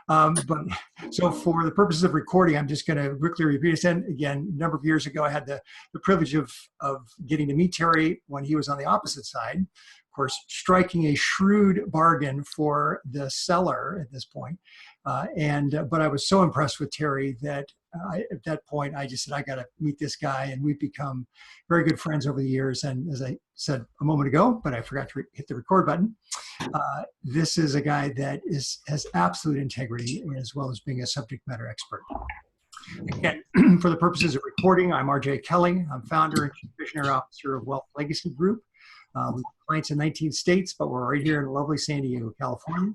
But so for the purposes of recording, I'm just going to quickly repeat it. And again, a number of years ago, I had the privilege of getting to meet Terry when he was on the opposite side. Of course, striking a shrewd bargain for the seller at this point. But I was so impressed with Terry that at that point, I just said, I got to meet this guy. And we've become very good friends over the years. And as I said a moment ago, but I forgot to hit the record button, this is a guy that has absolute integrity as well as being a subject matter expert. Again, for the purposes of recording, I'm RJ Kelly. I'm founder and chief visionary officer of Wealth Legacy Group. We have clients in 19 states, but we're right here in lovely San Diego, California.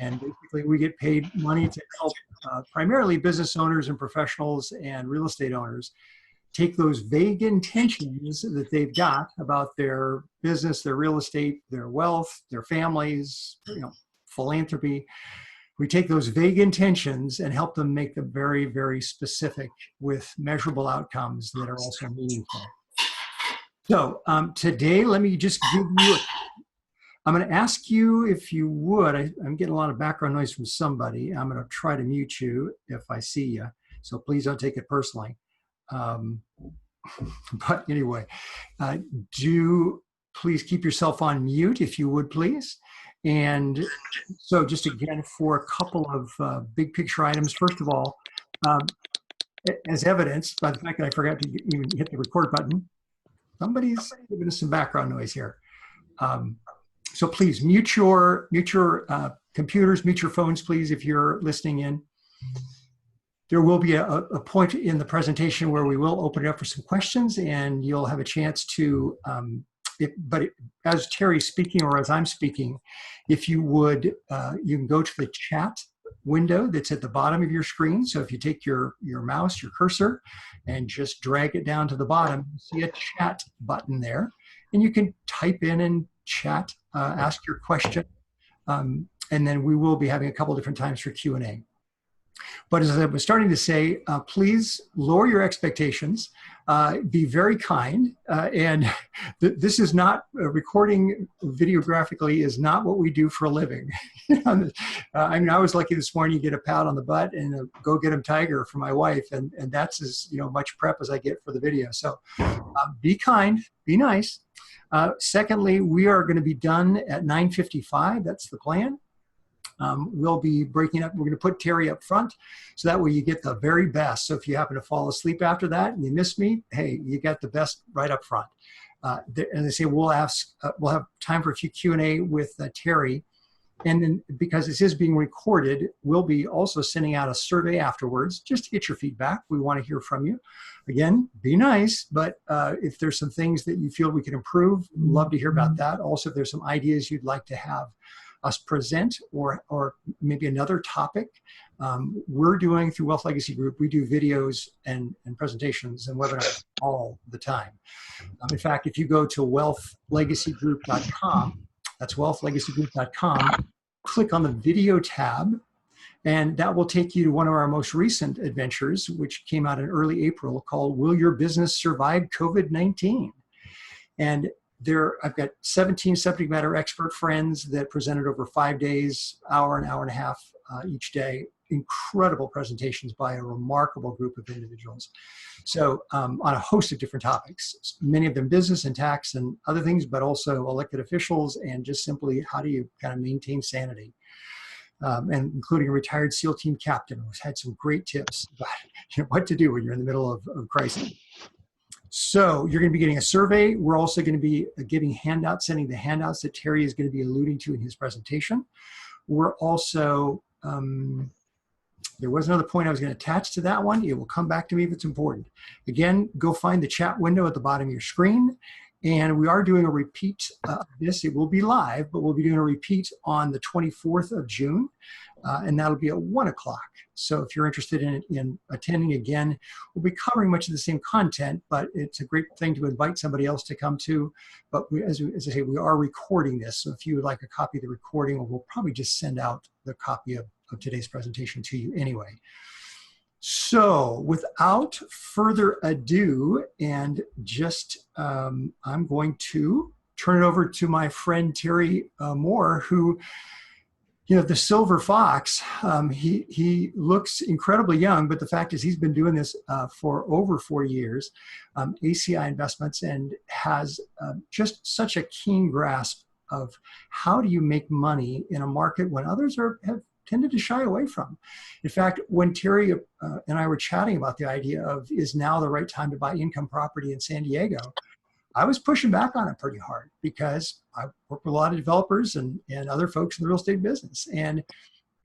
And basically, we get paid money to help primarily business owners and professionals and real estate owners take those vague intentions that they've got about their business, their real estate, their wealth, their families, philanthropy. We take those vague intentions and help them make them very, very specific with measurable outcomes that are also meaningful. So today, let me just give you I'm going to ask you if you would, I'm getting a lot of background noise from somebody. I'm going to try to mute you if I see you. So please don't take it personally. But anyway, do please keep yourself on mute if you would, please. And so just again, for a couple of big picture items, first of all, as evidenced by the fact that I forgot to even hit the record button, somebody's giving us some background noise here. So please mute your computers, mute your phones, please, if you're listening in. There will be a point in the presentation where we will open it up for some questions, and you'll have a chance to, as Terry's speaking or as I'm speaking, if you would, you can go to the chat window that's at the bottom of your screen. So if you take your mouse, your cursor, and just drag it down to the bottom, you see a chat button there, and you can type in and chat, ask your question, and then we will be having a couple different times for Q&A. But as I was starting to say, please lower your expectations, be very kind, and this is not, recording videographically is not what we do for a living. I mean, I was lucky this morning to get a pat on the butt and a go get 'em tiger for my wife, and that's as much prep as I get for the video. So be kind, be nice. Secondly, we are going to be done at 9:55. That's the plan. We'll be breaking up. We're going to put Terry up front, so that way you get the very best. So if you happen to fall asleep after that and you miss me, hey, you got the best right up front. And they say we'll have time for a few Q&A with Terry. And then because this is being recorded, we'll be also sending out a survey afterwards just to get your feedback. We want to hear from you. Again, be nice, but if there's some things that you feel we can improve, love to hear about that. Also, if there's some ideas you'd like to have us present or maybe another topic, we're doing through Wealth Legacy Group, we do videos and presentations and webinars all the time. In fact, if you go to wealthlegacygroup.com, that's wealthlegacygroup.com, click on the video tab, and that will take you to one of our most recent adventures, which came out in early April, called Will Your Business Survive COVID-19? And I've got 17 subject matter expert friends that presented over 5 days, hour and a half each day. Incredible presentations by a remarkable group of individuals. So on a host of different topics, many of them business and tax and other things, but also elected officials and just simply how do you kind of maintain sanity. And including a retired SEAL team captain who's had some great tips about what to do when you're in the middle of crisis. So you're going to be getting a survey. We're also going to be giving handouts, sending the handouts that Terry is going to be alluding to in his presentation. We're also, there was another point I was going to attach to that one. It will come back to me if it's important. Again, go find the chat window at the bottom of your screen. And we are doing a repeat of this. It will be live, but we'll be doing a repeat on the 24th of June. And that'll be at 1 o'clock. So if you're interested in attending again, we'll be covering much of the same content, but it's a great thing to invite somebody else to come to. But as I say, we are recording this. So if you would like a copy of the recording, we'll probably just send out the copy of today's presentation to you anyway. So without further ado, and just I'm going to turn it over to my friend Terry Moore, who The silver fox, he looks incredibly young, but the fact is he's been doing this for over 4 years, ACI Investments, and has just such a keen grasp of how do you make money in a market when others have tended to shy away from. In fact, when Terry and I were chatting about the idea of is now the right time to buy income property in San Diego, I was pushing back on it pretty hard because I work with a lot of developers and other folks in the real estate business. And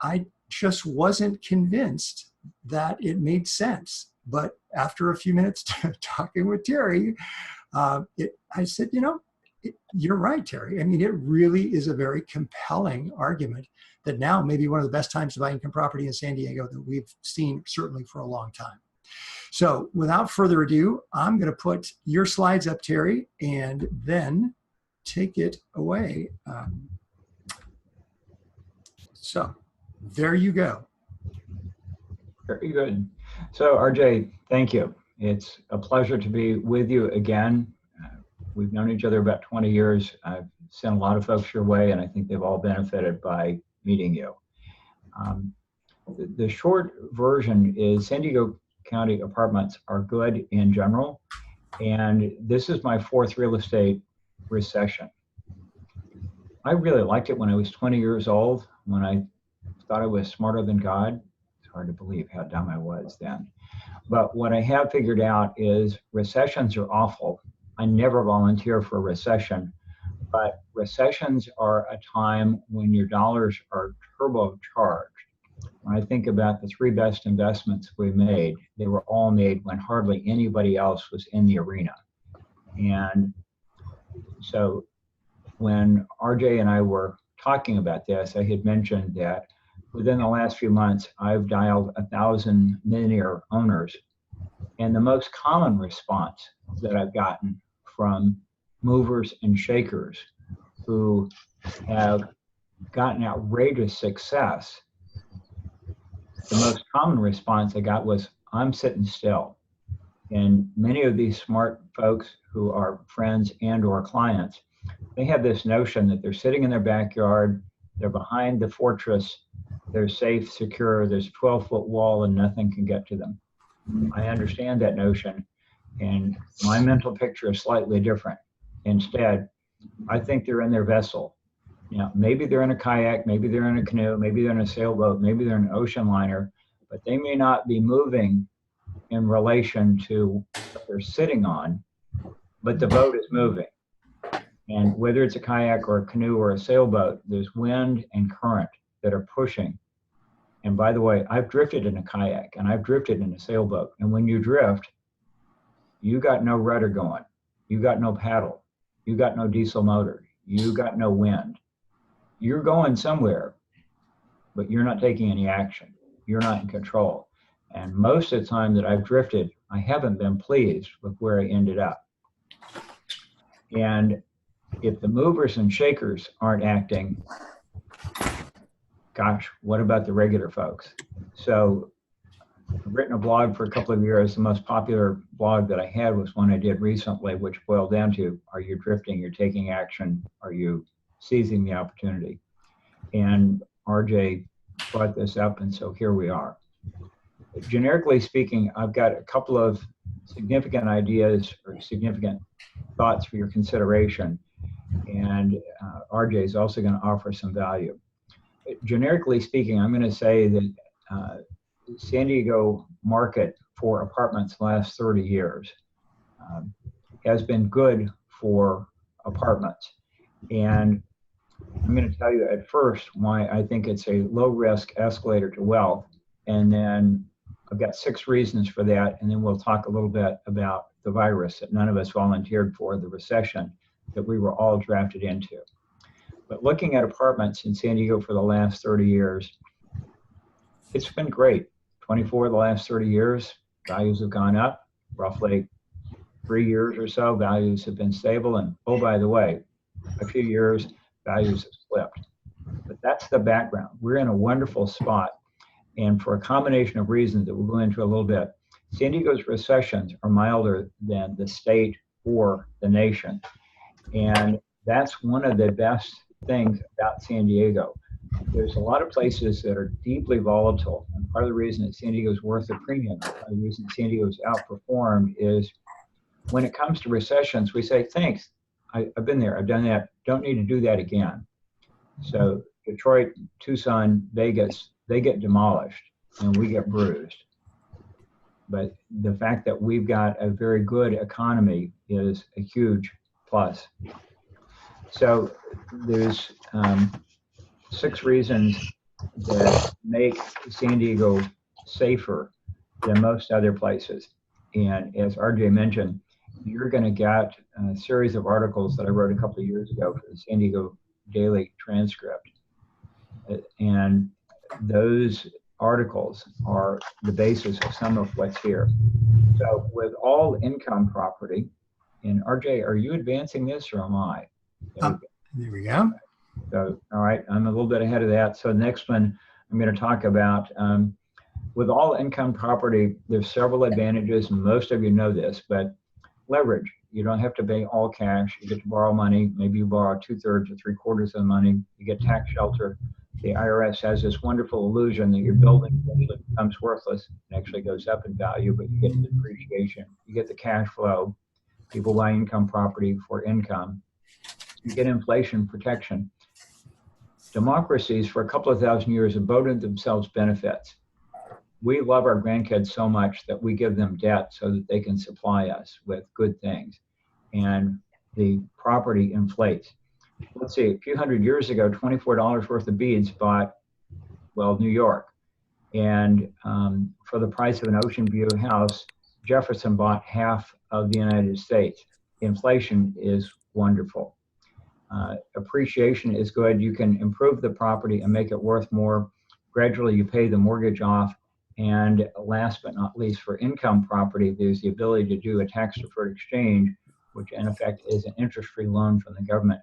I just wasn't convinced that it made sense. But after a few minutes talking with Terry, I said, you're right, Terry. I mean, it really is a very compelling argument that now may be one of the best times to buy income property in San Diego that we've seen certainly for a long time. So without further ado, I'm going to put your slides up, Terry, and then take it away. So there you go. Very good. So RJ, thank you. It's a pleasure to be with you again. We've known each other about 20 years. I've sent a lot of folks your way, and I think they've all benefited by meeting you. The short version is San Diego County apartments are good in general, and this is my 4th real estate recession. I really liked it when I was 20 years old, when I thought I was smarter than God. It's hard to believe how dumb I was then. But what I have figured out is recessions are awful. I never volunteer for a recession, but recessions are a time when your dollars are turbocharged. When I think about the 3 best investments we made, they were all made when hardly anybody else was in the arena. And so when RJ and I were talking about this, I had mentioned that within the last few months, I've dialed 1,000 millionaire owners. And the most common response that I've gotten from movers and shakers who have gotten outrageous success, the most common response I got was, I'm sitting still. And many of these smart folks who are friends and or clients, they have this notion that they're sitting in their backyard, they're behind the fortress, they're safe, secure, there's a 12-foot wall and nothing can get to them. I understand that notion, and my mental picture is slightly different. Instead, I think they're in their vessel. Maybe they're in a kayak, maybe they're in a canoe, maybe they're in a sailboat, maybe they're in an ocean liner, but they may not be moving in relation to what they're sitting on, but the boat is moving. And whether it's a kayak or a canoe or a sailboat, there's wind and current that are pushing. And by the way, I've drifted in a kayak and I've drifted in a sailboat. And when you drift, you got no rudder going. You got no paddle. You got no diesel motor. You got no wind. You're going somewhere, but you're not taking any action. You're not in control. And most of the time that I've drifted, I haven't been pleased with where I ended up. And if the movers and shakers aren't acting, gosh, what about the regular folks? So I've written a blog for a couple of years. The most popular blog that I had was one I did recently, which boiled down to, are you drifting? You're taking action. Are you seizing the opportunity? And RJ brought this up, and so here we are. Generically speaking, I've got a couple of significant ideas or significant thoughts for your consideration, and RJ is also going to offer some value. Generically speaking, I'm going to say that San Diego market for apartments the last 30 years has been good for apartments. And I'm going to tell you at first why I think it's a low risk escalator to wealth. And then I've got 6 reasons for that. And then we'll talk a little bit about the virus that none of us volunteered for, the recession that we were all drafted into. But looking at apartments in San Diego for the last 30 years, it's been great. 24 of the last 30 years, values have gone up. Roughly 3 years or so, values have been stable. And oh, by the way, a few years, values have slipped. But that's the background. We're in a wonderful spot. And for a combination of reasons that we'll go into a little bit, San Diego's recessions are milder than the state or the nation. And that's one of the best things about San Diego. there's a lot of places that are deeply volatile. And part of the reason that San Diego's worth the premium, part of the reason San Diego's outperformed is when it comes to recessions, we say, thanks, I've been there, I've done that, don't need to do that again. So Detroit, Tucson, Vegas, they get demolished and we get bruised. But the fact that we've got a very good economy is a huge plus. So there's 6 reasons that make San Diego safer than most other places. And as RJ mentioned, you're going to get a series of articles that I wrote a couple of years ago for the San Diego Daily Transcript. And those articles are the basis of some of what's here. So with all income property, and RJ, are you advancing this or am I? There we go. So, all right, I'm a little bit ahead of that. So next one I'm going to talk about, with all income property, there's several advantages. Most of you know this, but leverage. You don't have to pay all cash. You get to borrow money. Maybe you borrow 2/3 or 3/4 of the money. You get tax shelter. The IRS has this wonderful illusion that your building eventually becomes worthless. It actually goes up in value, but you get the depreciation. You get the cash flow. People buy income property for income. You get inflation protection. Democracies for a couple of thousand years have voted themselves benefits. We love our grandkids so much that we give them debt so that they can supply us with good things. And the property inflates. Let's see, a few hundred years ago, $24 worth of beads bought, well, New York. And for the price of an ocean view house, Jefferson bought half of the United States. Inflation is wonderful. Appreciation is good. You can improve the property and make it worth more. Gradually, you pay the mortgage off. And last but not least, for income property, there's the ability to do a tax-deferred exchange, which in effect is an interest-free loan from the government.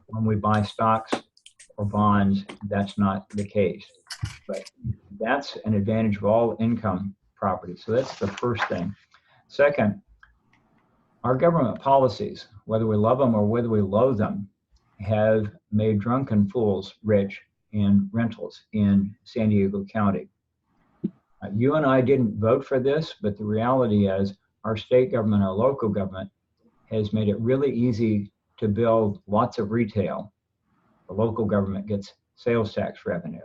When we buy stocks or bonds, that's not the case. But that's an advantage of all income property. So that's the first thing. Second, our government policies, whether we love them or whether we loathe them, have made drunken fools rich in rentals in San Diego County. You and I didn't vote for this, but the reality is our state government, our local government has made it really easy to build lots of retail. The local government gets sales tax revenue.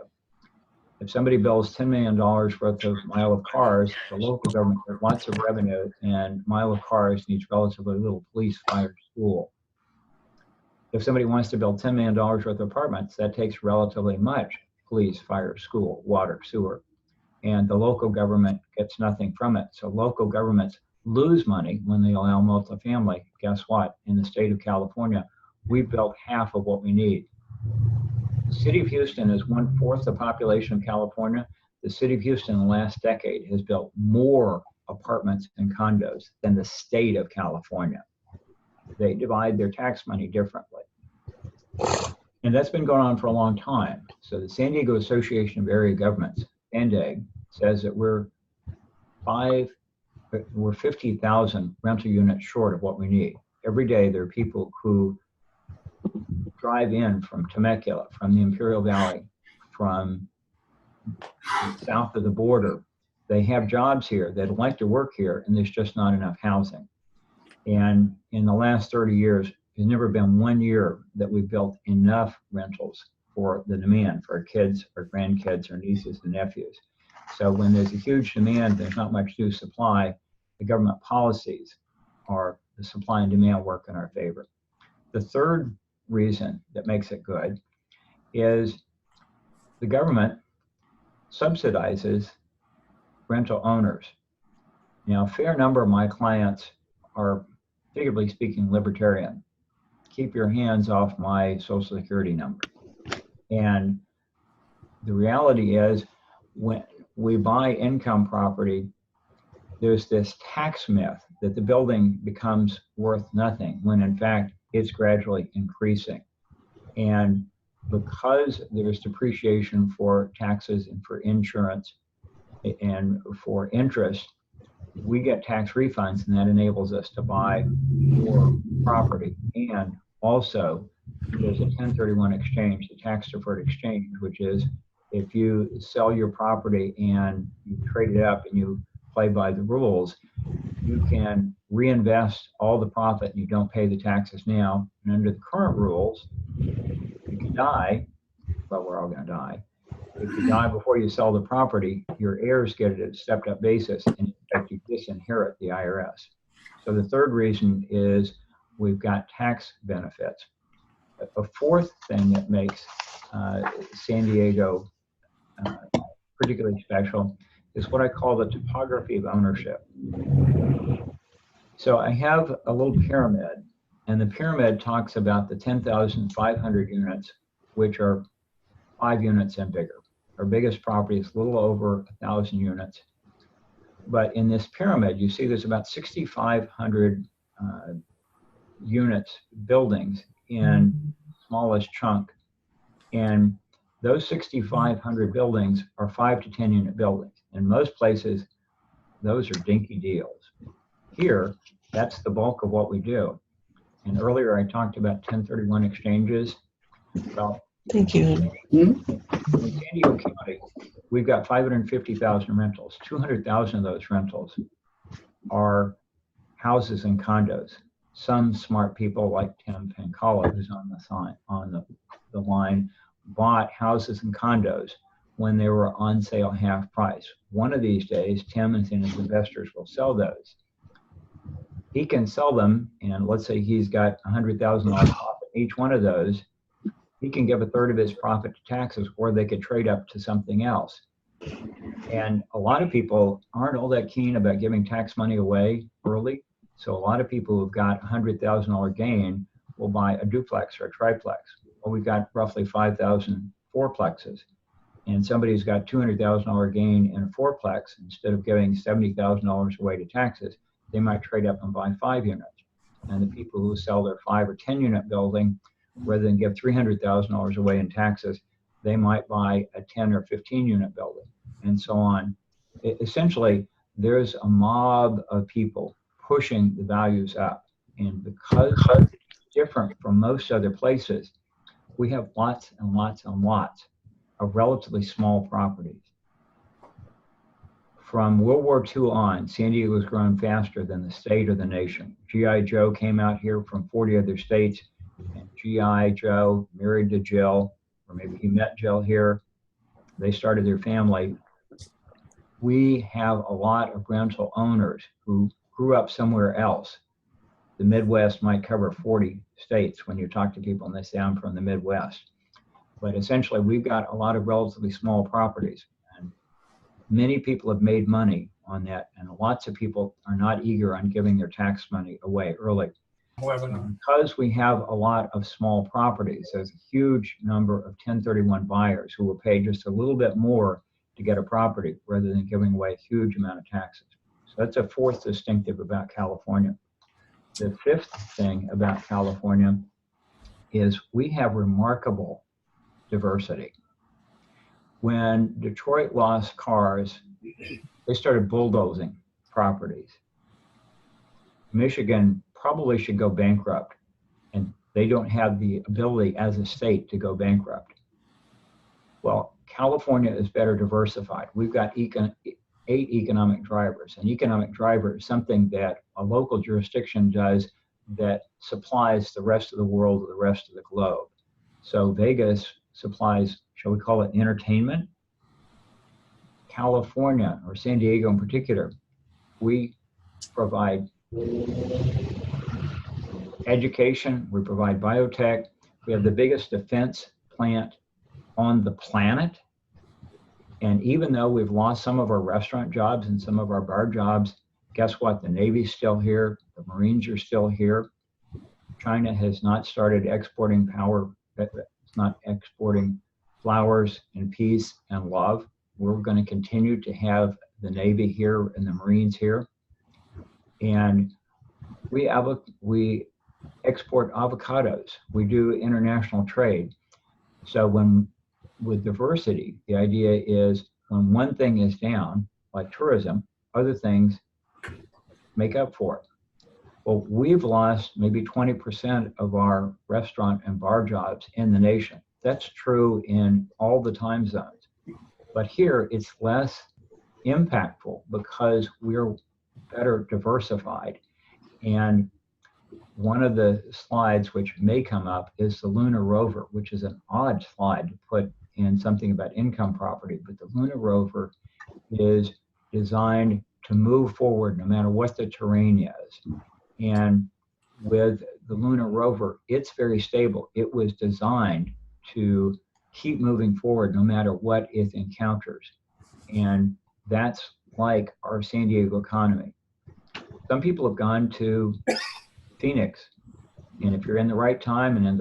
If somebody builds $10 million worth of mile of cars, the local government gets lots of revenue, and mile of cars needs relatively little police, fire, school. If somebody wants to build $10 million worth of apartments, that takes relatively much police, fire, school, water, sewer. And the local government gets nothing from it. So local governments lose money when they allow multifamily. Guess what? In the state of California, we've built half of what we need. The city of Houston is 1/4 the population of California. The city of Houston in the last decade has built more apartments and condos than the state of California. They divide their tax money differently. And that's been going on for a long time. So the San Diego Association of Area Governments, SANDAG, says that we're 50,000 rental units short of what we need. Every day there are people who drive in from Temecula, from the Imperial Valley, from south of the border. They have jobs here. They'd like to work here, and there's just not enough housing. And in the last 30 years, there's never been 1 year that we've built enough rentals for the demand for our kids, our grandkids, our nieces and nephews. So when there's a huge demand, there's not much new supply. The government policies are the supply and demand work in our favor. The third reason that makes it good is the government subsidizes rental owners. Now, a fair number of my clients are, figuratively speaking, libertarian. Keep your hands off my Social Security number. And the reality is, when we buy income property, there's this tax myth that the building becomes worth nothing, when in fact it's gradually increasing. And because there's depreciation for taxes and for insurance and for interest, we get tax refunds, and that enables us to buy more property. And also, There's a 1031 exchange, the tax deferred exchange, which is if you sell your property and you trade it up and you play by the rules, you can reinvest all the profit and you don't pay the taxes now. And under the current rules, if you die, well, we're all going to die. If you die before you sell the property, your heirs get it at a stepped up basis, and in fact, you disinherit the IRS. So the third reason is we've got tax benefits. A fourth thing that makes San Diego particularly special is what I call the topography of ownership. So I have a little pyramid, and the pyramid talks about the 10,500 units, which are 5 units and bigger. Our biggest property is a little over 1,000 units. But in this pyramid, you see there's about 6,500 units, buildings in smallest chunk. And those 6,500 buildings are 5 to 10 unit buildings. In most places, those are dinky deals. Here, that's the bulk of what we do. And earlier I talked about 1031 exchanges. Well, Thank you. in San Diego County, we've got 550,000 rentals. 200,000 of those rentals are houses and condos. Some smart people like Tim Pancala, who's on the line, bought houses and condos when they were on sale half price. One of these days, Tim and his investors will sell those. He can sell them, and let's say he's got $100,000 profit each one of those. He can give a third of his profit to taxes, or they could trade up to something else. And a lot of people aren't all that keen about giving tax money away early. So a lot of people who've got $100,000 gain will buy a duplex or a triplex. Well, we've got roughly 5,000 fourplexes. And somebody who's got $200,000 gain in a fourplex, instead of giving $70,000 away to taxes, they might trade up and buy 5 units. And the people who sell their 5 or 10 unit building, rather than give $300,000 away in taxes, they might buy a 10 or 15 unit building, and so on. Essentially, there's a mob of people pushing the values up. And because it's different from most other places, we have lots and lots and lots of relatively small properties. From World War II on, San Diego has grown faster than the state or the nation. G.I. Joe came out here from 40 other states, and G.I. Joe married to Jill, or maybe he met Jill here. They started their family. We have a lot of rental owners who grew up somewhere else. The Midwest might cover 40 states when you talk to people and they say, I'm from the Midwest. But essentially, we've got a lot of relatively small properties. And many people have made money on that, and lots of people are not eager on giving their tax money away early. Because we have a lot of small properties, there's a huge number of 1031 buyers who will pay just a little bit more to get a property rather than giving away a huge amount of taxes. So that's a fourth distinctive about California. The fifth thing about California is we have remarkable diversity. When Detroit lost cars, they started bulldozing properties. Michigan probably should go bankrupt, and they don't have the ability as a state to go bankrupt. Well, California is better diversified. We've got 8 economic drivers. An economic driver is something that a local jurisdiction does that supplies the rest of the world or the rest of the globe. So Vegas supplies, shall we call it entertainment? California, or San Diego in particular, we provide education, we provide biotech, we have the biggest defense plant on the planet. And even though we've lost some of our restaurant jobs and some of our bar jobs, guess what? The Navy's still here, the Marines are still here. China has not started exporting power, it's not exporting flowers and peace and love. We're going to continue to have the Navy here and the Marines here. And we export avocados. We do international trade. So with diversity, the idea is when one thing is down, like tourism, other things make up for it. Well, we've lost maybe 20% of our restaurant and bar jobs in the nation. That's true in all the time zones. But here it's less impactful because we're better diversified. And one of the slides which may come up is the lunar rover, which is an odd slide to put in something about income property, but the lunar rover is designed to move forward no matter what the terrain is. And with the lunar rover, it's very stable. It was designed to keep moving forward no matter what it encounters. And that's like our San Diego economy. Some people have gone to Phoenix, and if you're in the right time and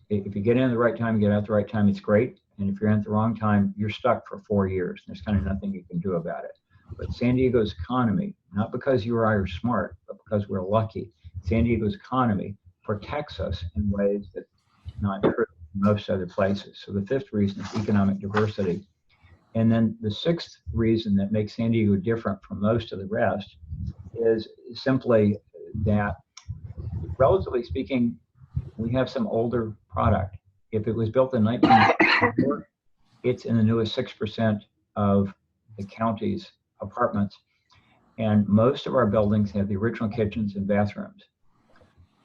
if you get in the right time, get out at the right time, it's great. And if you're in at the wrong time, you're stuck for 4 years. There's kind of nothing you can do about it. But San Diego's economy, not because you or I are smart, but because we're lucky, San Diego's economy protects us in ways that not true in most other places. So the fifth reason is economic diversity. And then the sixth reason that makes San Diego different from most of the rest is simply that, relatively speaking, we have some older product. If it was built in 1994, it's in the newest 6% of the county's apartments. And most of our buildings have the original kitchens and bathrooms.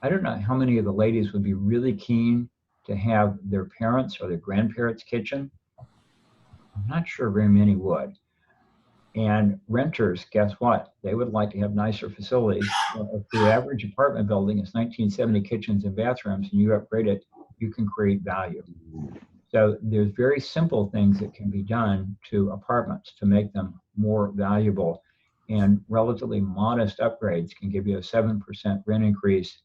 I don't know how many of the ladies would be really keen to have their parents' or their grandparents' kitchen. I'm not sure very many would. And renters, guess what? They would like to have nicer facilities. If the average apartment building is 1970 kitchens and bathrooms and you upgrade it, you can create value. So there's very simple things that can be done to apartments to make them more valuable. And relatively modest upgrades can give you a 7% rent increase.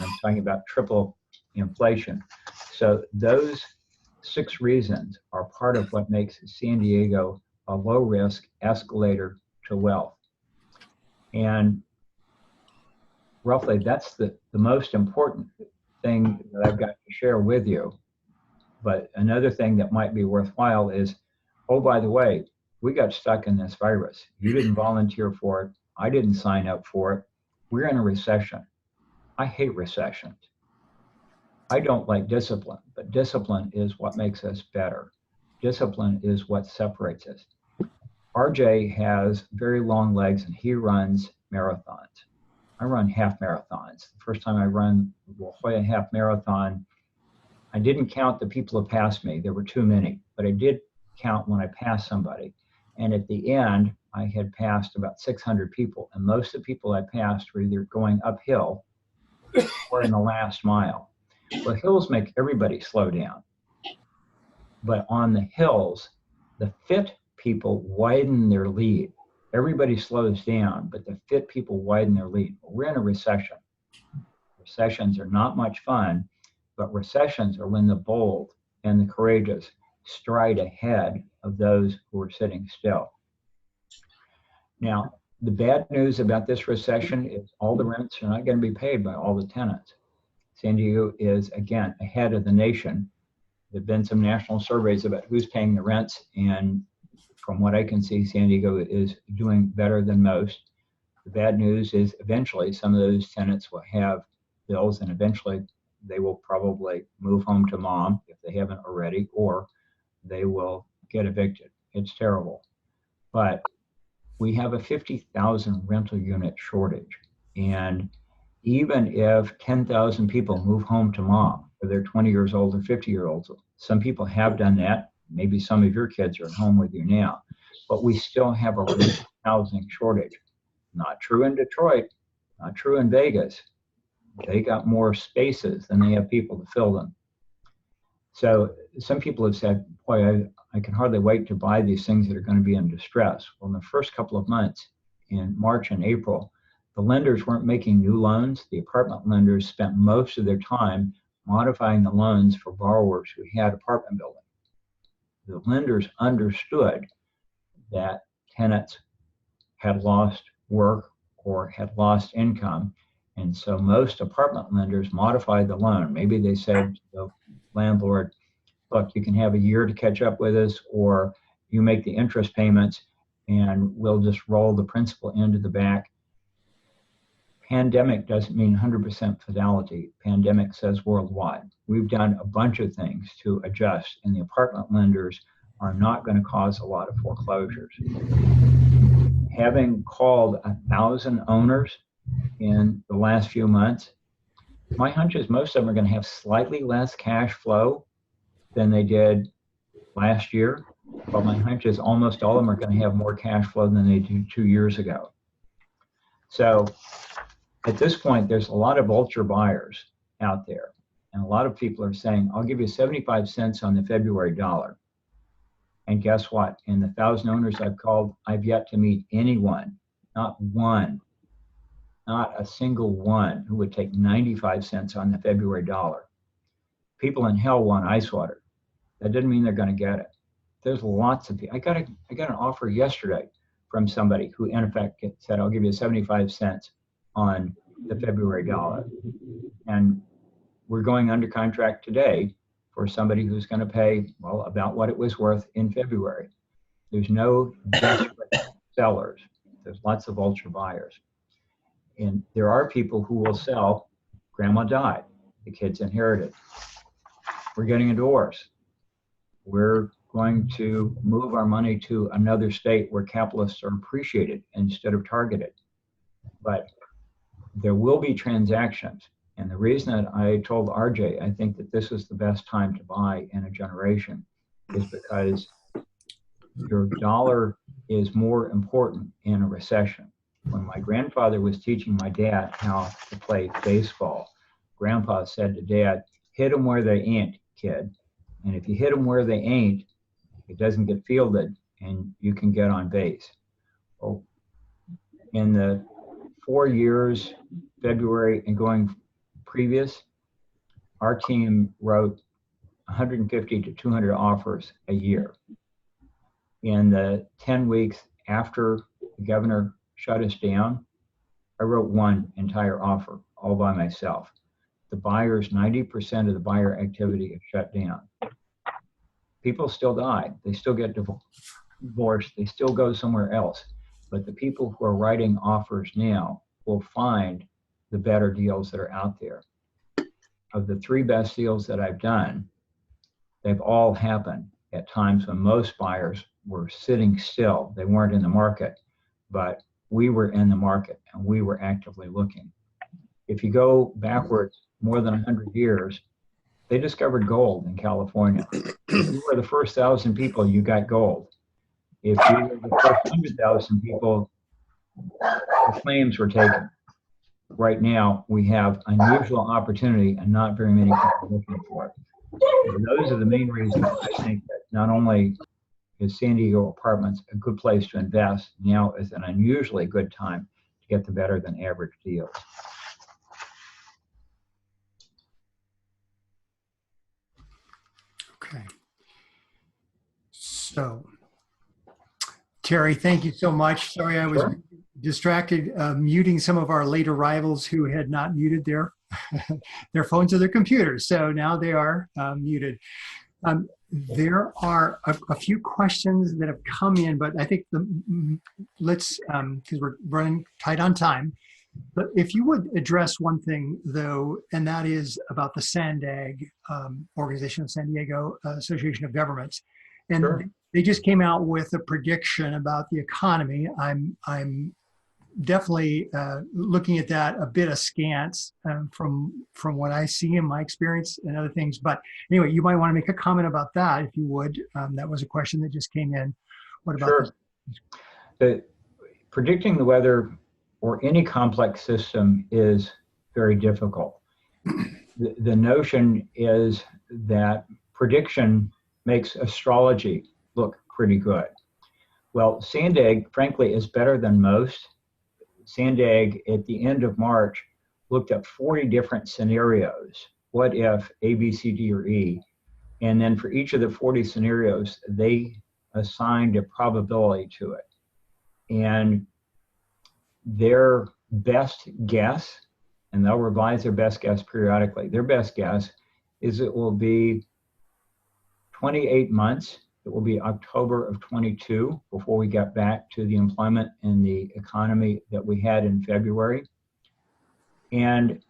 I'm talking about triple inflation. So those 6 reasons are part of what makes San Diego a low-risk escalator to wealth. And roughly, that's the most important thing that I've got to share with you. But another thing that might be worthwhile is, oh, by the way, we got stuck in this virus. You didn't volunteer for it. I didn't sign up for it. We're in a recession. I hate recessions. I don't like discipline, but discipline is what makes us better. Discipline is what separates us. RJ has very long legs and he runs marathons. I run half marathons. The first time I run the La Jolla half marathon, I didn't count the people who passed me. There were too many, but I did count when I passed somebody. And at the end, I had passed about 600 people. And most of the people I passed were either going uphill or in the last mile. Well, hills make everybody slow down. But on the hills, the fit people widen their lead. Everybody slows down, but the fit people widen their lead. We're in a recession. Recessions are not much fun, but recessions are when the bold and the courageous stride ahead of those who are sitting still. Now, the bad news about this recession is all the rents are not going to be paid by all the tenants. San Diego is, again, ahead of the nation. There have been some national surveys about who's paying the rents, and from what I can see, San Diego is doing better than most. The bad news is eventually some of those tenants will have bills, and eventually they will probably move home to mom if they haven't already, or they will get evicted. It's terrible. But we have a 50,000 rental unit shortage. And even if 10,000 people move home to mom, whether they're 20 years old or 50 years old, some people have done that. Maybe some of your kids are at home with you now, but we still have a housing shortage. Not true in Detroit, not true in Vegas. They got more spaces than they have people to fill them. So some people have said, boy, I can hardly wait to buy these things that are going to be in distress. Well, in the first couple of months, in March and April, the lenders weren't making new loans. The apartment lenders spent most of their time modifying the loans for borrowers who had apartment buildings. The lenders understood that tenants had lost work or had lost income. And so most apartment lenders modified the loan. Maybe they said to the landlord, look, you can have a year to catch up with us, or you make the interest payments and we'll just roll the principal into the back. pandemic doesn't mean 100% fidelity. Pandemic says worldwide. We've done a bunch of things to adjust, and the apartment lenders are not going to cause a lot of foreclosures. Having called 1,000 owners in the last few months, my hunch is most of them are going to have slightly less cash flow than they did last year, but my hunch is almost all of them are going to have more cash flow than they did 2 years ago. So at this point, there's a lot of vulture buyers out there, and a lot of people are saying, I'll give you 75 cents on the February dollar. And guess what? In the 1,000 owners I've called, I've yet to meet anyone, not one, not a single one who would take 95 cents on the February dollar. People in hell want ice water. That doesn't mean they're going to get it. There's lots of people. I got an offer yesterday from somebody who in effect said, I'll give you 75 cents on the February dollar. And we're going under contract today for somebody who's going to pay, well, about what it was worth in February. There's no desperate sellers. There's lots of vulture buyers. And there are people who will sell, grandma died, the kids inherited. We're getting a divorce. We're going to move our money to another state where capitalists are appreciated instead of targeted. But there will be transactions. And the reason that I told RJ, I think that this is the best time to buy in a generation is because your dollar is more important in a recession. When my grandfather was teaching my dad how to play baseball, Grandpa said to Dad, hit them where they ain't, kid. And if you hit them where they ain't, it doesn't get fielded and you can get on base. Well, in the 4 years, February and going previous, our team wrote 150 to 200 offers a year. In the 10 weeks after the governor shut us down, I wrote one entire offer all by myself. The buyers, 90% of the buyer activity is shut down. People still die. They still get divorced. They still go somewhere else. But the people who are writing offers now will find the better deals that are out there. Of the 3 best deals that I've done, they've all happened at times when most buyers were sitting still. They weren't in the market, but we were in the market and we were actively looking. If you go backwards more than 100 years, they discovered gold in California. If you were the first 1,000 people, you got gold. If you were the first 100,000 people, the claims were taken. Right now, we have unusual opportunity and not very many people looking for it. And those are the main reasons I think that not only is San Diego Apartments a good place to invest, now is an unusually good time to get the better than average deals. Okay. So, Terry, thank you so much. Sorry, I was distracted muting some of our late arrivals who had not muted their their phones or their computers. So now they are muted. There are a few questions that have come in, but I think let's, because we're running tight on time, but if you would address one thing though, and that is about the SANDAG organization of San Diego Association of Governments. And Sure. They just came out with a prediction about the economy. I'm definitely looking at that a bit askance from what I see in my experience and other things. But anyway, you might want to make a comment about that if you would. That was a question that just came in. What about Sure. Predicting the weather or any complex system is very difficult. The notion is that prediction makes astrology look pretty good. Well, SANDAG, frankly, is better than most. SANDAG, at the end of March, looked at 40 different scenarios. What if A, B, C, D, or E? And then for each of the 40 scenarios, they assigned a probability to it. And their best guess, and they'll revise their best guess periodically, their best guess is it will be 28 months. It will be October of 22 before we get back to the employment and the economy that we had in February. And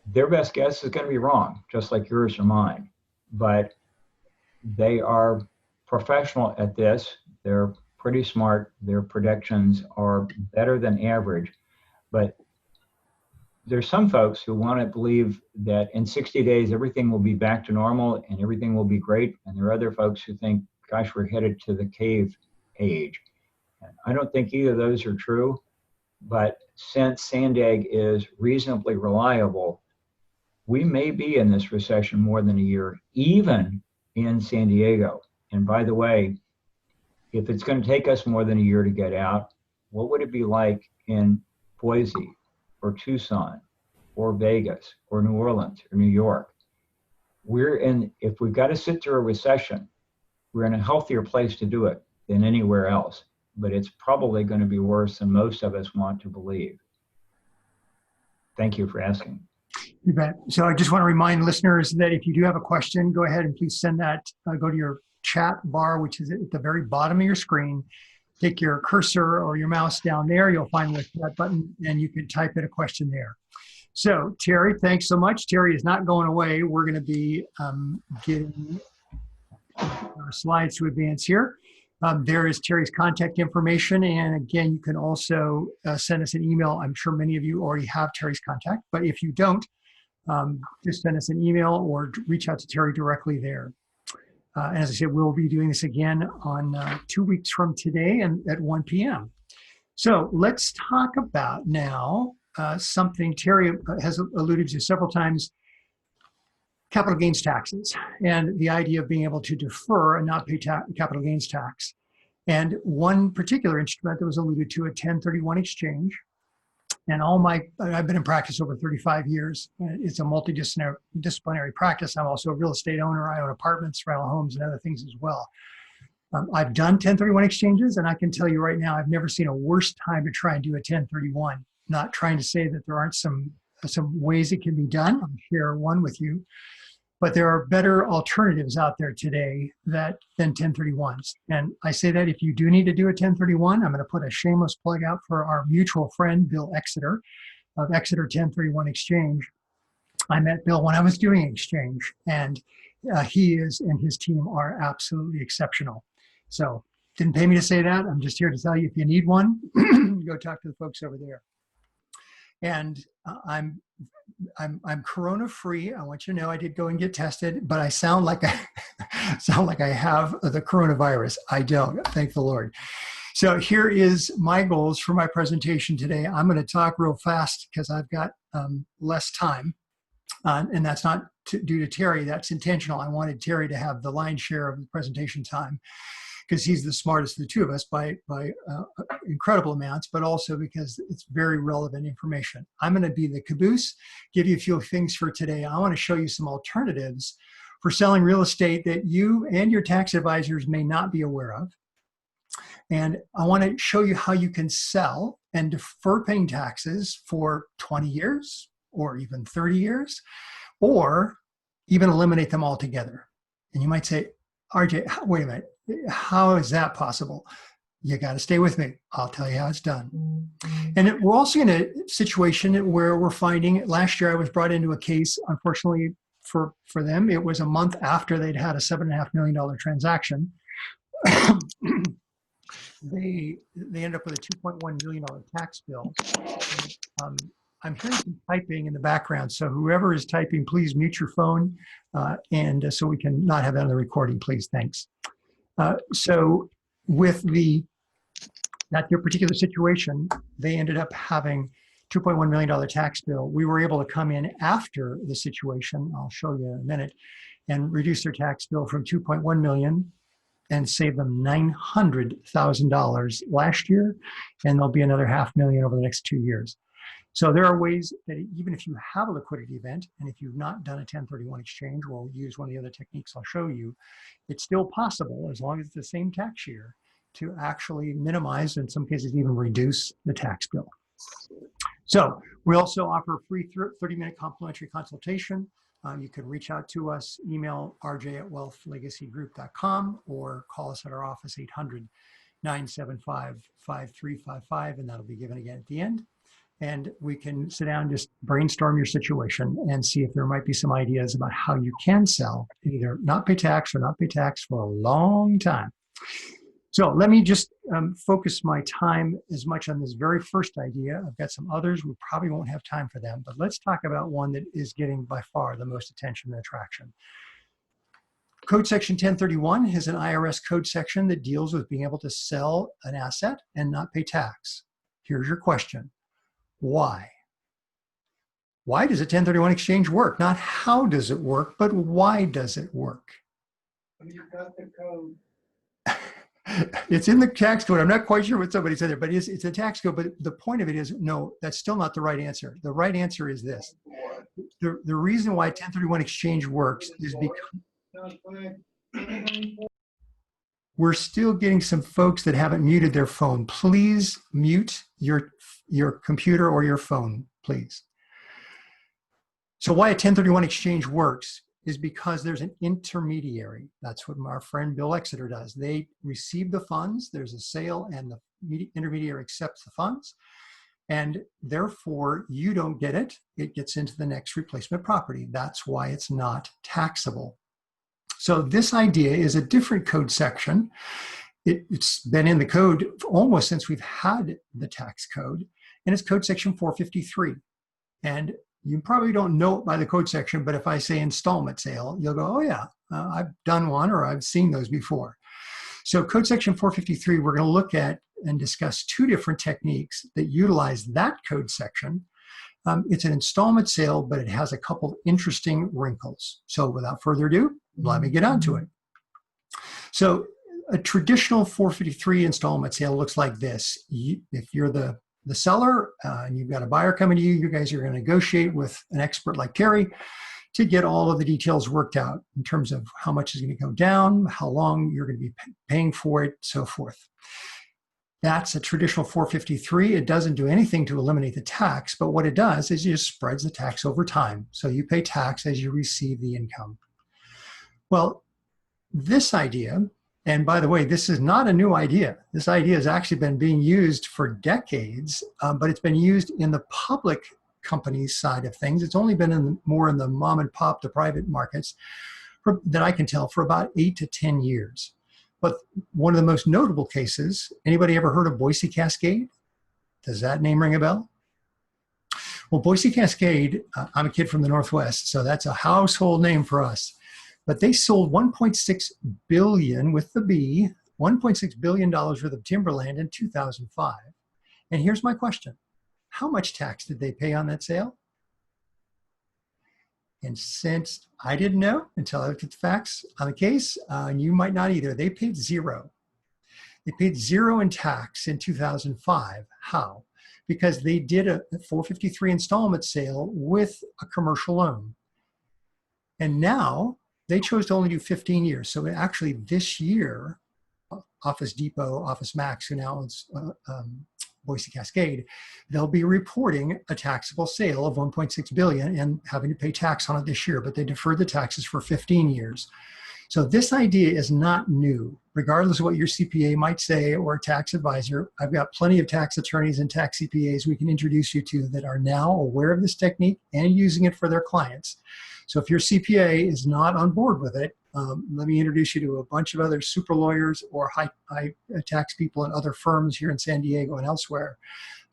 their best guess is going to be wrong, just like yours or mine. But they are professional at this. They're pretty smart. Their predictions are better than average. But there's some folks who want to believe that in 60 days, everything will be back to normal and everything will be great. And there are other folks who think, gosh, we're headed to the cave age. And I don't think either of those are true. But since Sandag is reasonably reliable, we may be in this recession more than a year, even in San Diego. And by the way, if it's going to take us more than a year to get out, what would it be like in Boise or Tucson or Vegas or New Orleans or New York? If we've got to sit through a recession, we're in a healthier place to do it than anywhere else. But it's probably going to be worse than most of us want to believe. Thank you for asking. You bet. So I just want to remind listeners that if you do have a question, go ahead and please send that, go to your chat bar, which is at the very bottom of your screen. Take your cursor or your mouse down there. You'll find the chat button and you can type in a question there. So Terry, thanks so much. Terry is not going away. We're going to be getting our slides to advance here. There is Terry's contact information. And again, you can also send us an email. I'm sure many of you already have Terry's contact, but if you don't, just send us an email or reach out to Terry directly there. And as I said, we'll be doing this again on 2 weeks from today and at 1 p.m. So let's talk about now something Terry has alluded to several times, capital gains taxes and the idea of being able to defer and not pay capital gains tax. And one particular instrument that was alluded to, a 1031 exchange. And I've been in practice over 35 years. It's a multidisciplinary practice. I'm also a real estate owner. I own apartments, rental homes, and other things as well. I've done 1031 exchanges, and I can tell you right now, I've never seen a worse time to try and do a 1031. Not trying to say that there aren't some ways it can be done. I'll share one with you. But there are better alternatives out there today than 1031s. And I say that if you do need to do a 1031, I'm going to put a shameless plug out for our mutual friend, Bill Exeter of Exeter 1031 Exchange. I met Bill when I was doing exchange, and he and his team are absolutely exceptional. So didn't pay me to say that. I'm just here to tell you, if you need one, go talk to the folks over there. And I'm corona free. I want you to know I did go and get tested, but I sound like I have the coronavirus. I don't, thank the Lord. So here is my goals for my presentation today. I'm going to talk real fast because I've got less time, and that's not due to Terry. That's intentional. I wanted Terry to have the lion's share of the presentation time, because he's the smartest of the two of us by incredible amounts, but also because it's very relevant information. I'm going to be the caboose, give you a few things for today. I want to show you some alternatives for selling real estate that you and your tax advisors may not be aware of. And I want to show you how you can sell and defer paying taxes for 20 years or even 30 years, or even eliminate them altogether. And you might say, RJ, wait a minute. How is that possible? You got to stay with me. I'll tell you how it's done. And we're also in a situation where we're finding, last year I was brought into a case, unfortunately for them, it was a month after they'd had a $7.5 million transaction. They ended up with a $2.1 million tax bill. I'm hearing some typing in the background, so whoever is typing, please mute your phone, and so we can not have that on the recording, please. Thanks. So with that particular situation, they ended up having $2.1 million tax bill. We were able to come in after the situation, I'll show you in a minute, and reduce their tax bill from 2.1 million and save them $900,000 last year, and there'll be another $500,000 over the next 2 years. So there are ways that even if you have a liquidity event, and if you've not done a 1031 exchange, or use one of the other techniques I'll show you, it's still possible, as long as it's the same tax year, to actually minimize, in some cases even reduce, the tax bill. So we also offer a free 30-minute complimentary consultation. You can reach out to us, email rj@wealthlegacygroup.com, or call us at our office, 800-975-5355, and that'll be given again at the end. and we can sit down and just brainstorm your situation and see if there might be some ideas about how you can sell, either not pay tax or not pay tax for a long time. So let me just focus my time as much on this very first idea. I've got some others. We probably won't have time for them, but let's talk about one that is getting by far the most attention and attraction. Code section 1031 is an IRS code section that deals with being able to sell an asset and not pay tax. Here's your question. Why? Why does a 1031 exchange work? Not how does it work, but why does it work? You got the code. It's in the tax code. I'm not quite sure what somebody said there, but it's a tax code. But the point of it is, no, that's still not the right answer. The right answer is this. The reason why 1031 exchange works is because we're still getting some folks that haven't muted their phone. Please mute your computer or your phone, please. So why a 1031 exchange works is because there's an intermediary. That's what our friend Bill Exeter does. They receive the funds, there's a sale, and the intermediary accepts the funds, and therefore you don't get it. It gets into the next replacement property. That's why it's not taxable. So this idea is a different code section. It's been in the code almost since we've had the tax code, and it's code section 453. And you probably don't know it by the code section, but if I say installment sale, you'll go, oh yeah, I've done one or I've seen those before. So code section 453, we're going to look at and discuss two different techniques that utilize that code section. It's an installment sale, but it has a couple interesting wrinkles. So without further ado, let me get on to it. So a traditional 453 installment sale looks like this. If you're the seller and you've got a buyer coming to you, you guys are going to negotiate with an expert like Terry to get all of the details worked out in terms of how much is going to go down, how long you're going to be paying for it, so forth. That's a traditional 453. It doesn't do anything to eliminate the tax, but what it does is it just spreads the tax over time. So you pay tax as you receive the income. Well, this idea, and by the way, this is not a new idea. This idea has actually been being used for decades, but it's been used in the public companies side of things. It's only been more in the mom and pop, the private markets, that I can tell, for about 8 to 10 years. But one of the most notable cases, anybody ever heard of Boise Cascade? Does that name ring a bell? Well, Boise Cascade, I'm a kid from the Northwest, so that's a household name for us. But they sold $1.6 billion with the B, $1.6 billion worth of timberland in 2005. And here's my question. How much tax did they pay on that sale? And since I didn't know until I looked at the facts on the case, and you might not either, they paid zero. They paid zero in tax in 2005. How? Because they did a 453 installment sale with a commercial loan. And now they chose to only do 15 years. So actually this year, Office Depot, Office Max, who now owns Boise Cascade, they'll be reporting a taxable sale of $1.6 billion and having to pay tax on it this year, but they deferred the taxes for 15 years. So this idea is not new, regardless of what your CPA might say or a tax advisor. I've got plenty of tax attorneys and tax CPAs we can introduce you to that are now aware of this technique and using it for their clients. So if your CPA is not on board with it, let me introduce you to a bunch of other super lawyers or high tax people in other firms here in San Diego and elsewhere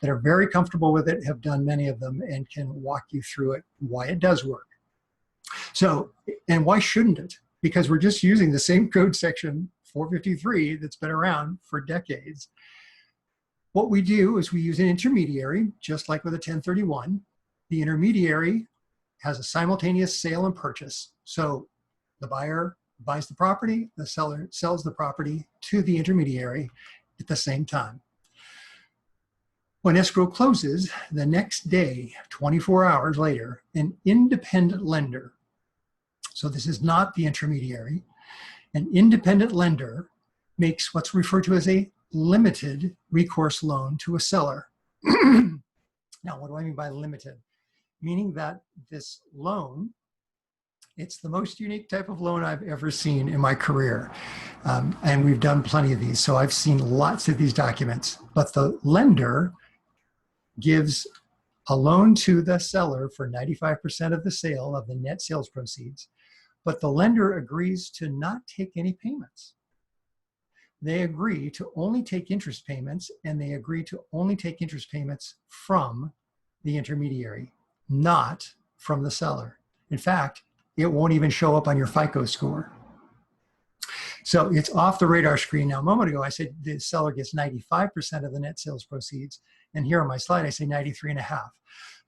that are very comfortable with it, have done many of them, and can walk you through it, why it does work. So, and why shouldn't it? Because we're just using the same code section 453 that's been around for decades. What we do is we use an intermediary, just like with a 1031. The intermediary has a simultaneous sale and purchase. So the buyer buys the property, the seller sells the property to the intermediary at the same time. When escrow closes, the next day, 24 hours later, an independent lender, so this is not the intermediary, an independent lender makes what's referred to as a limited recourse loan to a seller. Now, what do I mean by limited? Meaning that this loan, it's the most unique type of loan I've ever seen in my career. And we've done plenty of these, so I've seen lots of these documents. But the lender gives a loan to the seller for 95% of the sale of the net sales proceeds, but the lender agrees to not take any payments. They agree to only take interest payments, and they agree to only take interest payments from the intermediary, not from the seller. In fact, it won't even show up on your FICO score. So it's off the radar screen. Now, a moment ago, I said the seller gets 95% of the net sales proceeds. And here on my slide, I say 93.5.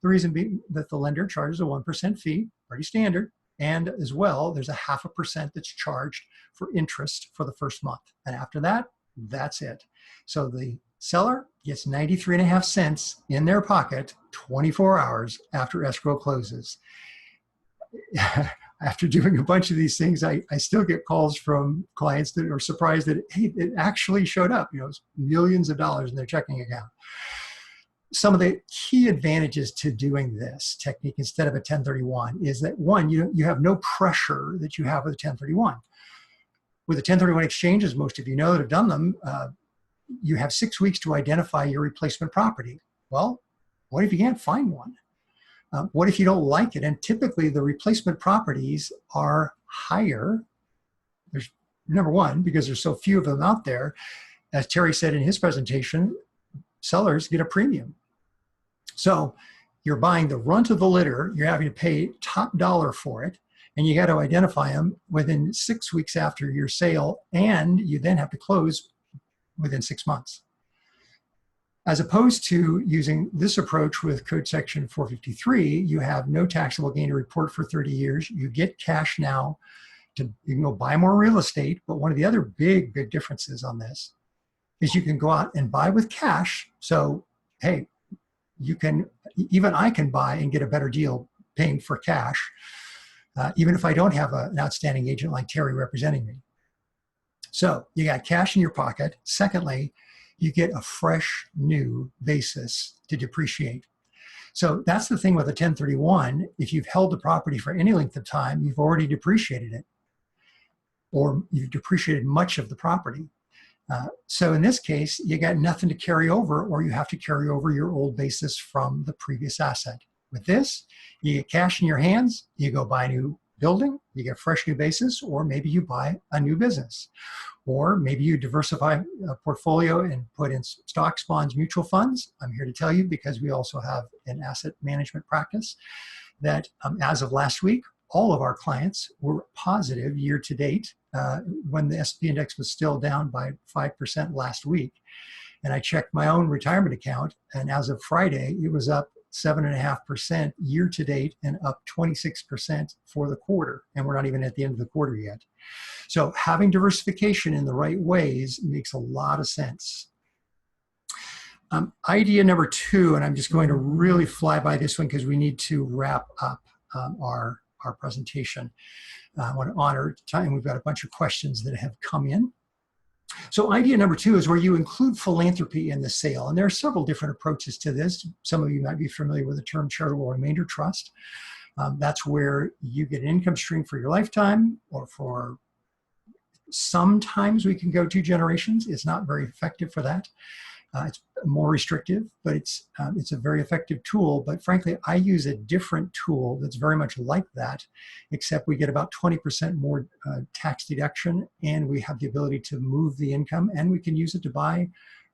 The reason being that the lender charges a 1% fee, pretty standard. And as well, there's a 0.5% that's charged for interest for the first month. And after that, that's it. So the seller gets 93.5 cents in their pocket 24 hours after escrow closes. After doing a bunch of these things, I still get calls from clients that are surprised that, hey, it actually showed up. You know, it's millions of dollars in their checking account. Some of the key advantages to doing this technique instead of a 1031 is that, one, you have no pressure that you have with a 1031. With a 1031 exchange, as most of you know that have done them, you have 6 weeks to identify your replacement property. Well, what if you can't find one? What if you don't like it? And typically the replacement properties are higher. There's, number one, because there's so few of them out there. As Terry said in his presentation, sellers get a premium. So you're buying the runt of the litter, you're having to pay top dollar for it, and you got to identify them within 6 weeks after your sale, and you then have to close within 6 months. As opposed to using this approach with Code Section 453, you have no taxable gain to report for 30 years. You get cash now you can go buy more real estate, but one of the other big differences on this is you can go out and buy with cash. So, hey, even I can buy and get a better deal paying for cash, even if I don't have an outstanding agent like Terry representing me. So you got cash in your pocket. Secondly, you get a fresh new basis to depreciate. So that's the thing with a 1031. If you've held the property for any length of time, you've already depreciated it, or you've depreciated much of the property. So in this case, you got nothing to carry over, or you have to carry over your old basis from the previous asset. With this, you get cash in your hands, you go buy a new building, you get fresh new basis, or maybe you buy a new business. Or maybe you diversify a portfolio and put in stocks, bonds, mutual funds. I'm here to tell you, because we also have an asset management practice, that as of last week, all of our clients were positive year to date when the S&P index was still down by 5% last week. And I checked my own retirement account, and as of Friday, it was up 7.5% year to date and up 26% for the quarter. And we're not even at the end of the quarter yet. So having diversification in the right ways makes a lot of sense. Idea number 2, and I'm just going to really fly by this one because we need to wrap up our presentation. I want to honor time. We've got a bunch of questions that have come in. So idea number 2 is where you include philanthropy in the sale. And there are several different approaches to this. Some of you might be familiar with the term charitable remainder trust. That's where you get an income stream for your lifetime, or for sometimes we can go 2 generations. It's not very effective for that. It's more restrictive, but it's a very effective tool. But frankly, I use a different tool that's very much like that, except we get about 20% more tax deduction, and we have the ability to move the income, and we can use it to buy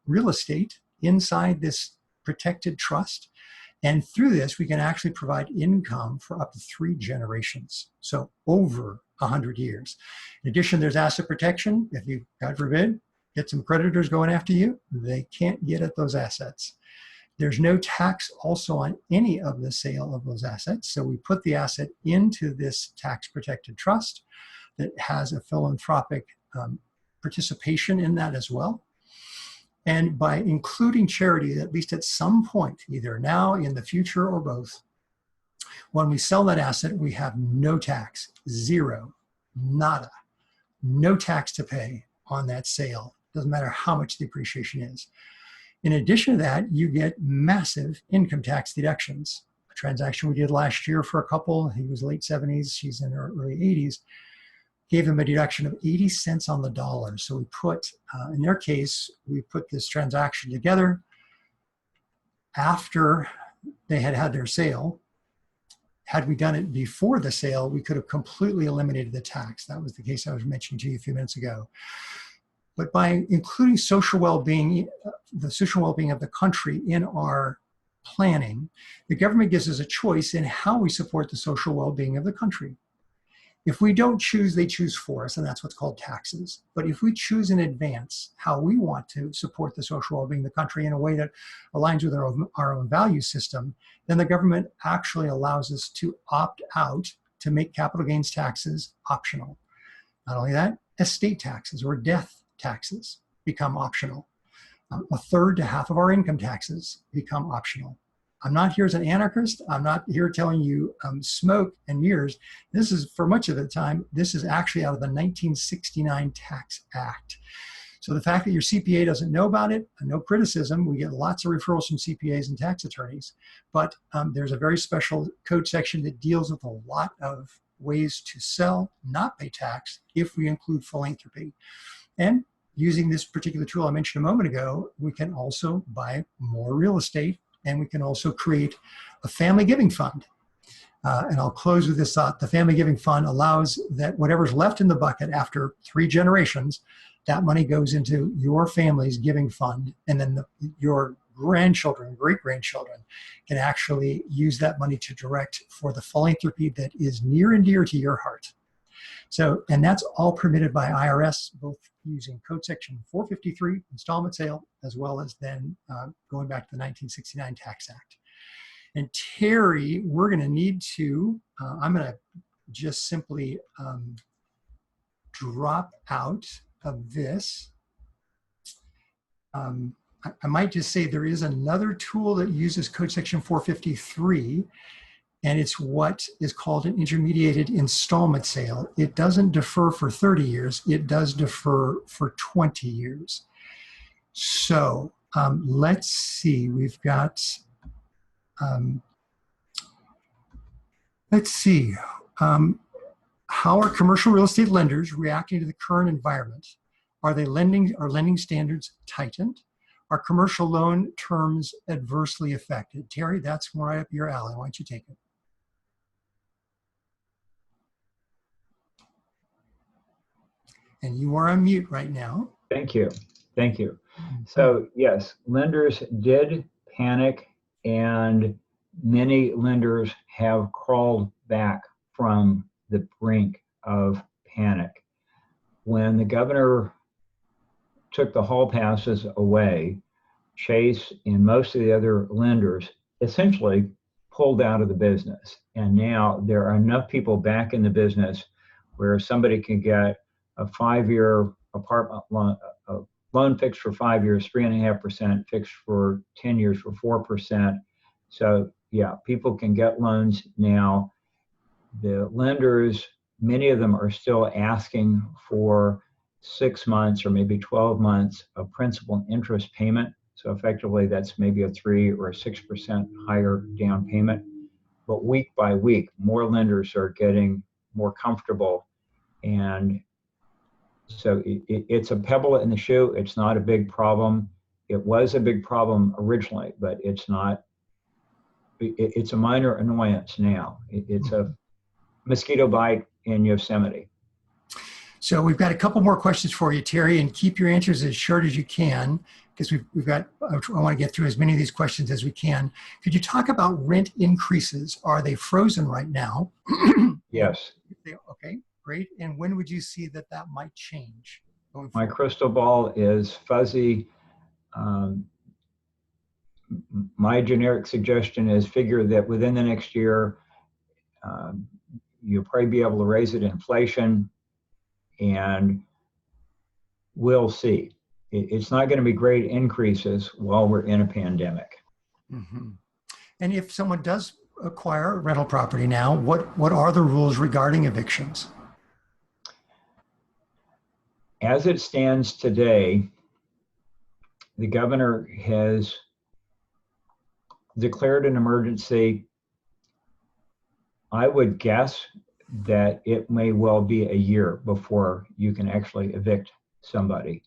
real estate inside this protected trust. And through this, we can actually provide income for up to 3 generations, so over 100 years. In addition, there's asset protection. If you, God forbid, get some creditors going after you, they can't get at those assets. There's no tax also on any of the sale of those assets. So we put the asset into this tax protected trust that has a philanthropic participation in that as well. And by including charity, at least at some point, either now, in the future, or both, when we sell that asset, we have no tax, zero, nada, no tax to pay on that sale. Doesn't matter how much the appreciation is. In addition to that, you get massive income tax deductions. A transaction we did last year for a couple, he was late 70s, she's in her early 80s, gave them a deduction of 80 cents on the dollar. So we put, in their case, we put this transaction together after they had had their sale. Had we done it before the sale, we could have completely eliminated the tax. That was the case I was mentioning to you a few minutes ago. But by including social well-being, the social well-being of the country in our planning, the government gives us a choice in how we support the social well-being of the country. If we don't choose, they choose for us, and that's what's called taxes. But if we choose in advance how we want to support the social well-being of the country in a way that aligns with our own value system, then the government actually allows us to opt out to make capital gains taxes optional. Not only that, estate taxes or death taxes become optional. A third to half of our income taxes become optional. I'm not here as an anarchist. I'm not here telling you smoke and mirrors. This is, for much of the time, this is actually out of the 1969 Tax Act. So the fact that your CPA doesn't know about it, no criticism. We get lots of referrals from CPAs and tax attorneys, but there's a very special code section that deals with a lot of ways to sell, not pay tax, if we include philanthropy. And using this particular tool I mentioned a moment ago, we can also buy more real estate, and we can also create a family giving fund. And I'll close with this thought. The family giving fund allows that whatever's left in the bucket after 3 generations, that money goes into your family's giving fund, and then your grandchildren, great-grandchildren can actually use that money to direct for the philanthropy that is near and dear to your heart. So, and that's all permitted by IRS, both using Code Section 453, installment sale, as well as then going back to the 1969 Tax Act. And Terry, we're going to need to, I'm going to just simply drop out of this. I might just say there is another tool that uses Code Section 453, and it's what is called an intermediated installment sale. It doesn't defer for 30 years, it does defer for 20 years. So let's see, we've got, let's see, how are commercial real estate lenders reacting to the current environment? Are lending standards tightened? Are commercial loan terms adversely affected? Terry, that's right up your alley. Why don't you take it? And you are on mute right now. Thank you. Thank you. So yes, lenders did panic, and many lenders have crawled back from the brink of panic. When the governor took the hall passes away, Chase and most of the other lenders essentially pulled out of the business. And now there are enough people back in the business where somebody can get a 5-year apartment loan fixed for 5 years, 3.5%, fixed for 10 years for 4%. So yeah, people can get loans now. The lenders, many of them are still asking for 6 months or maybe 12 months of principal and interest payment. So effectively that's maybe a 3 or 6% higher down payment. But week by week, more lenders are getting more comfortable. And so it's a pebble in the shoe. It's not a big problem. It was a big problem originally, but it's not. It's a minor annoyance now. It's a mosquito bite in Yosemite. So we've got a couple more questions for you, Terry, and keep your answers as short as you can, because we've got, I want to get through as many of these questions as we can. Could you talk about rent increases? Are they frozen right now? Yes. Okay, great. And when would you see that that might change going My forward? crystal ball is fuzzy. My generic suggestion is figure that within the next year, you'll probably be able to raise it inflation, and we'll see. It's not going to be great increases while we're in a pandemic. Mm-hmm. And if someone does acquire a rental property now, what are the rules regarding evictions? As it stands today, the governor has declared an emergency. I would guess that it may well be a year before you can actually evict somebody,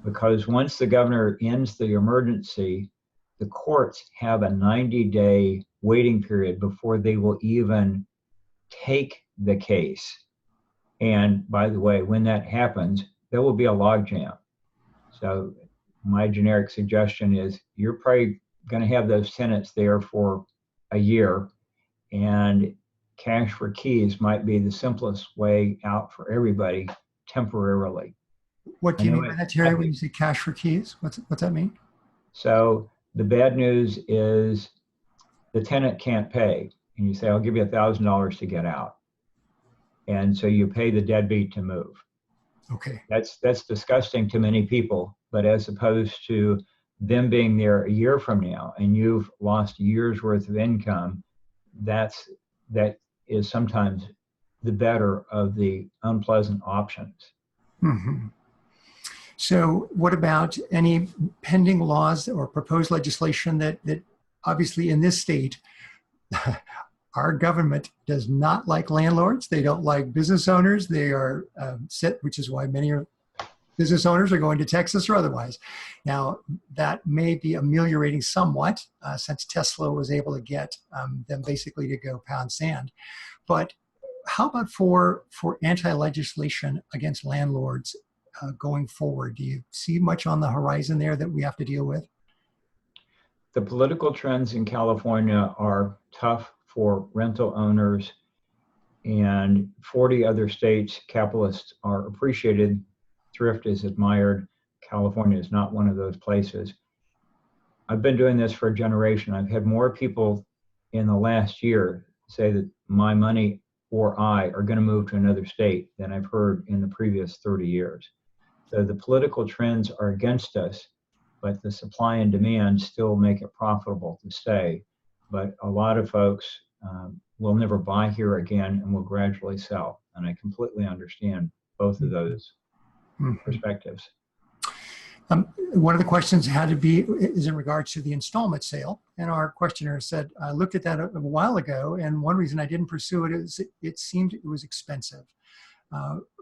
because once the governor ends the emergency, the courts have a 90-day waiting period before they will even take the case. And by the way, when that happens, there will be a logjam. So my generic suggestion is you're probably going to have those tenants there for a year, and cash for keys might be the simplest way out for everybody temporarily. What do you mean by that, Terry, when you say cash for keys? What's that mean? So the bad news is the tenant can't pay, and you say, I'll give you $1,000 to get out. And so you pay the deadbeat to move. Okay. That's disgusting to many people, but as opposed to them being there a year from now and you've lost a year's worth of income, that is sometimes the better of the unpleasant options. Mm-hmm. So what about any pending laws or proposed legislation that obviously in this state, our government does not like landlords. They don't like business owners. They are which is why many business owners are going to Texas or otherwise. Now, that may be ameliorating somewhat since Tesla was able to get them basically to go pound sand. But how about for anti-legislation against landlords going forward? Do you see much on the horizon there that we have to deal with? The political trends in California are tough for rental owners, and 40 other states, capitalists are appreciated. Thrift is admired. California is not one of those places. I've been doing this for a generation. I've had more people in the last year say that my money or I are going to move to another state than I've heard in the previous 30 years. So the political trends are against us, but the supply and demand still make it profitable to stay. But a lot of folks will never buy here again and will gradually sell. And I completely understand both of those perspectives. One of the questions had to be is in regards to the installment sale. And our questioner said, I looked at that a while ago, and one reason I didn't pursue it is it seemed it was expensive.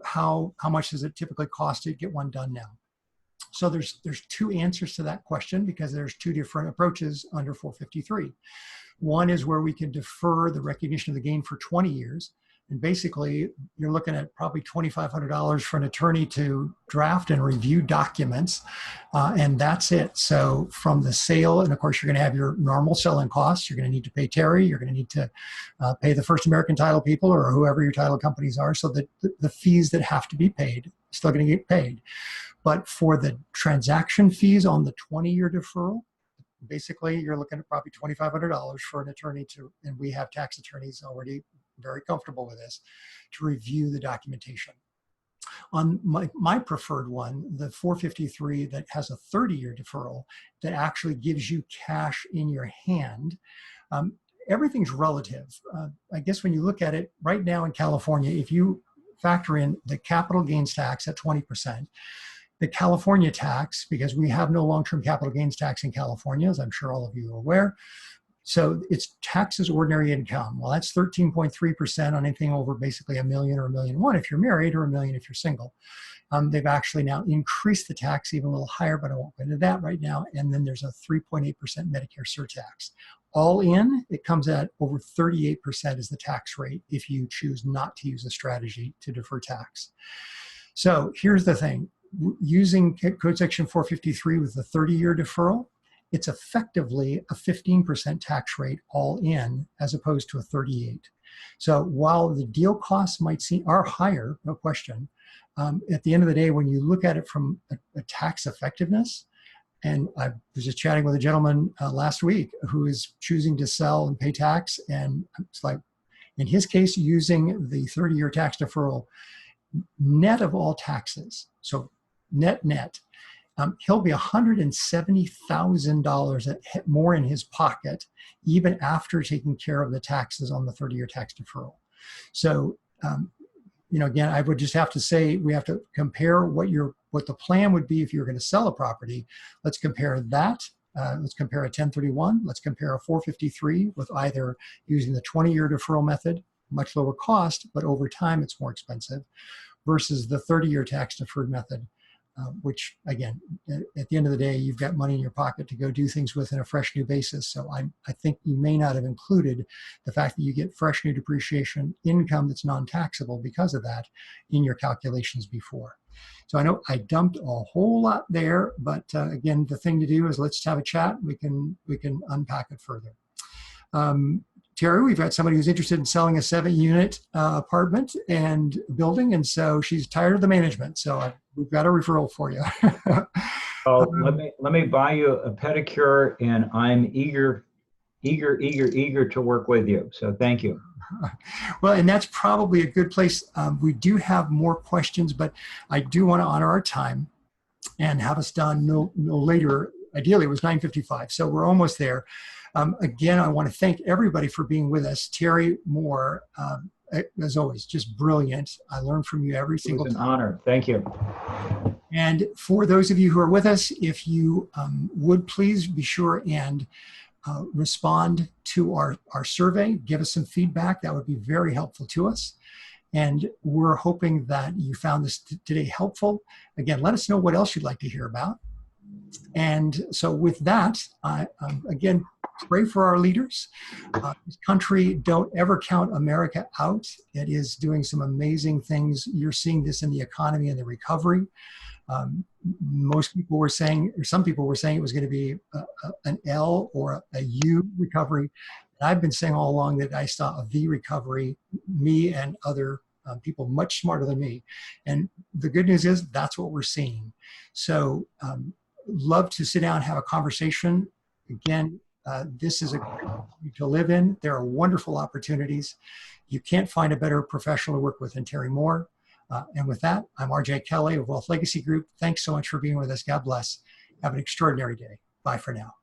How much does it typically cost to get one done now? So there's two answers to that question because there's two different approaches under 453. One is where we can defer the recognition of the gain for 20 years. And basically, you're looking at probably $2,500 for an attorney to draft and review documents, and that's it. So from the sale, and of course, you're going to have your normal selling costs. You're going to need to pay Terry. You're going to need to pay the First American title people or whoever your title companies are, so that the fees that have to be paid still going to get paid. But for the transaction fees on the 20-year deferral, basically, you're looking at probably $2,500 for an attorney and we have tax attorneys already very comfortable with this, to review the documentation. On my preferred one, the 453 that has a 30-year deferral that actually gives you cash in your hand, everything's relative. I guess when you look at it right now in California, if you factor in the capital gains tax at 20%, the California tax, because we have no long-term capital gains tax in California, as I'm sure all of you are aware. So it's taxed as ordinary income. Well, that's 13.3% on anything over basically $1 million or $1.1 million if you're married, or $1 million if you're single. They've actually now increased the tax even a little higher, but I won't go into that right now. And then there's a 3.8% Medicare surtax. All in, it comes at over 38% is the tax rate if you choose not to use a strategy to defer tax. So here's the thing. Using Code Section 453 with the 30-year deferral, it's effectively a 15% tax rate all in, as opposed to a 38. So while the deal costs are higher, no question, at the end of the day, when you look at it from a tax effectiveness, and I was just chatting with a gentleman last week who is choosing to sell and pay tax, and it's like, in his case, using the 30-year tax deferral, net of all taxes, so net, he'll be $170,000 more in his pocket, even after taking care of the taxes on the 30-year tax deferral. So, again, I would just have to say we have to compare what the plan would be if you're going to sell a property. Let's compare that. Let's compare a 1031. Let's compare a 453 with either using the 20-year deferral method, much lower cost, but over time it's more expensive, versus the 30-year tax deferred method. which again, at the end of the day, you've got money in your pocket to go do things with on a fresh new basis. So I think you may not have included the fact that you get fresh new depreciation income that's non-taxable because of that in your calculations before. So I know I dumped a whole lot there, but again, the thing to do is let's have a chat. We can unpack it further. Terry, we've got somebody who's interested in selling a 7-unit apartment and building, and so she's tired of the management. So we've got a referral for you. Oh, let me buy you a pedicure, and I'm eager to work with you. So thank you. Well, and that's probably a good place. We do have more questions, but I do want to honor our time and have us done no later. Ideally, it was 9:55, so we're almost there. Again, I want to thank everybody for being with us. Terry Moore, as always, just brilliant. I learn from you every single time. It was an honor. Thank you. And for those of you who are with us, if you would please be sure and respond to our survey, give us some feedback. That would be very helpful to us. And we're hoping that you found this today helpful. Again, let us know what else you'd like to hear about. And so with that, again, pray for our leaders. This country, don't ever count America out. It is doing some amazing things. You're seeing this in the economy and the recovery. Most people were saying, or some people were saying it was going to be an L or a U recovery. And I've been saying all along that I saw a V recovery, me and other people much smarter than me. And the good news is that's what we're seeing. So love to sit down and have a conversation. Again, this is a great country to live in. There are wonderful opportunities. You can't find a better professional to work with than Terry Moore. And with that, I'm RJ Kelly of Wealth Legacy Group. Thanks so much for being with us. God bless. Have an extraordinary day. Bye for now.